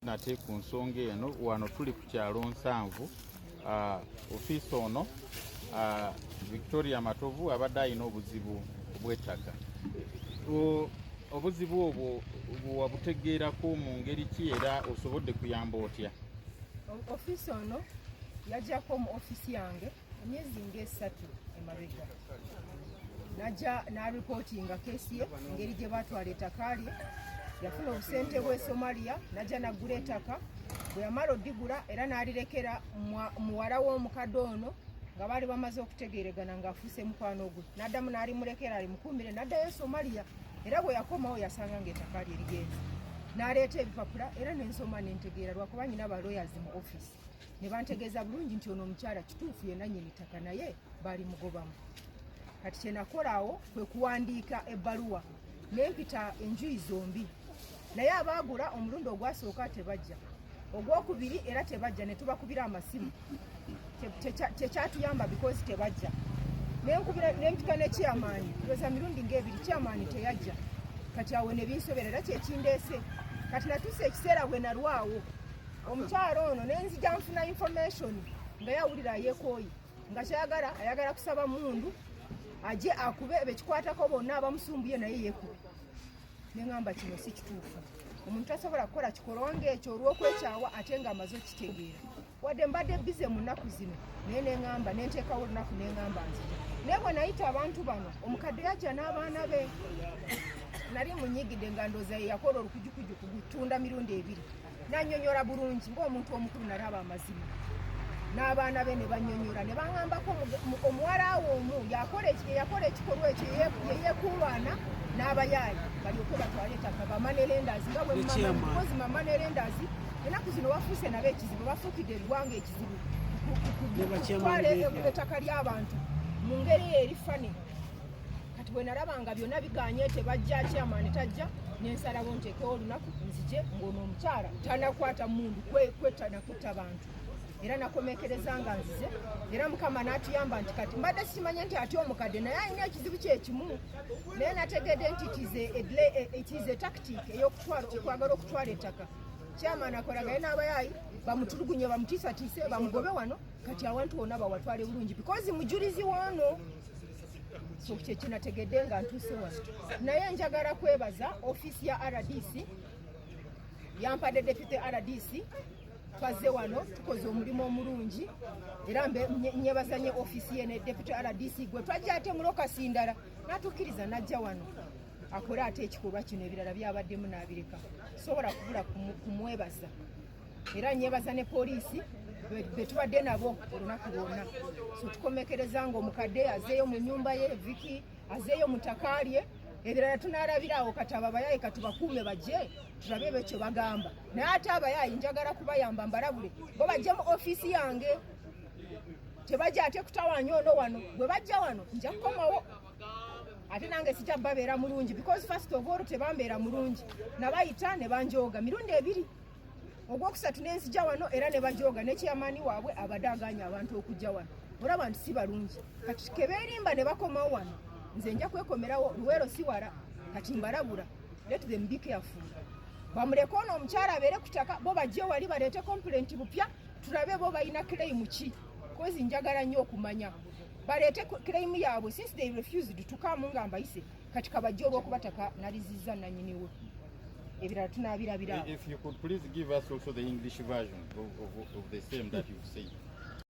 Nate ku nsonga eno wano tuli ku kyalo Nsanvu ofiisi ono Victoria Matovu abadde alina obuzibu bw'ettaka. Obuzibu obwo wabutegeerako mu ngeri ki era osobodde kuyamba otya? Ofiisi ono yajjako mu ofiisi yange emyezi ng'esatu emabega. Najja n'aripootinga keesi ye engeri gye baatwala ettaka lye. Yafuna obusente bw'e Somalia, najja naggula ettaka. Bwe yamala oddigula era n'alirekera muwala w'omukadde ono nga baali bamaze okutegeeregana ng'afuuse mukwano gwe. N'addamu n'alimurekera alimukuumire, n'addayo e Somalia. Era bwe yakomawo yasanga ng'ettaka lye ligenze. N'aleeta ebipapula era n'ensoma n'entegeera lwakuba nyina ba lawyers mu ofiisi. Ne bantegeeza bulungi nti ono omukyala kituufu yenna nnyini ttaka naye baali mugobamu. Kati kye nakola awo kwe kuwandiika ebbaluwa n'empita enjuyi zombi. Naye abaagula omulundi ogwasooka tebajja, ogwokubiri era tebajja, ne tubakubira amasimu tekyatuyamba because tebajja. N'empika ne chairman lweza mirundi ng'ebiri chairman teyajja. Kati awo ne binsobera era kyekindeese. Kati natuuse ekiseera bwe nalwawo omukyalo ono nenzija nfuna information nga yawulira yeekooyi nga kyayagala ayagala kusaba mundu ajje akube bekikwatako bonna abamusumbuye naye yeekuba. Neŋŋamba kino si kituufu. Omuntu tasobola kukola kikolwa ng'ekyo olw'okwekyawa ate ng'amaze okitegeera. Wadde mbadde bize mu nnaku zino naye neŋŋamba nenteekawo olunaku neŋŋamba nzija. Naye bwe nayita abantu bano omukadde yajja n'abaana be. Nali munyigidde nga ndooza ye yakola olukujukuju kugutunda mirundi ebiri. N'annyonnyola bulungi ng'omuntu omukulu nalaba amazima. N'abaana be ne bannyonnyola ne baŋŋambako omuwala awo omu yakola ekikolwa ekyo yeyeekuwaana n'abayaayi balyoke batwale ettaka bamanerendazi nga bwe mukozi mamanerendazi ennaku zino bafuuse nabo ekizibu bafuukidde eggwanga ekizibu kutwala ettaka ly'abantu mu ngeri erifane. Kati bwe nalabanga byonna biganye tebajja chairman tajja nensalawo nteekewo olunaku nzije ng'ono omukyala tanakwata mundu kwetanakutta bantu. Era nakomekereza nga nzize era Mukama n'atuyamba nti kati mbadde simanye nti ati omukadde naye alina ekizibu kye kimu. Naye nategedde nti it is a tactic okwagala okutwala ettaka. Chairman akolagaye n'abayaayi bamutulugunye bamutiisatiise bamugobe wano kati awantu wonna bawatwale bulungi because mujulizi wano. So kye nategedde nga ntuuse wano. Naye njagala kwebaza ofiisi ya RDC yampadde deputy RDC. Twazze wano tukoze omulimu omulungi era nyebazanye ofiisi ye ne deputy RDC gwe twajja ate mulokasi ndala n'atukkiriza najja wano akole ate ekikolwa kino ebirala byabaddemu n'abireka. Sobola kubula kumwebaza era nyebaza ne poliisi be tubadde nabo olunaku lwonna. So tukomekereza nga omukadde azeeyo mu nnyumba ye Viki azeeyo mu ttaka lye. Ebirala tunaalabirawo kati abo abayaayi katubakuume bajje tulabe bekyo bagamba. Naye ate abayaayi njagala kubayamba mbalabule bo bajje mu ofiisi yange tebajja ate kutawaanya ono wano. Bwe bajja wano nja kukomawo ate nange sijja babeera mulungi because first of all tebambeera mulungi. Nabayita ne banjooga mirundi ebiri ogwokusatu nenzija wano era ne bajooga ne chairman waabwe abadde aganya abantu okujja wano. Olaba nti si balungi kati kebeerimba ne bakomawo wano nze nja kwekomerawo luweero si wala kati mbalabula. Let them be careful. Bamuleke ono omukyala abeere ku ttaka bo bajje wali baleete complaint bupya tulabe bo balina claim ki kozi njagala nnyo okumanya baleete claim yaabwe since they refused to come nga mbayise kati kabajje olw'okubataka nalizizza nannyiniwe. Ebirala tunaabirabira. If you could please give us also the English version of the same that you say.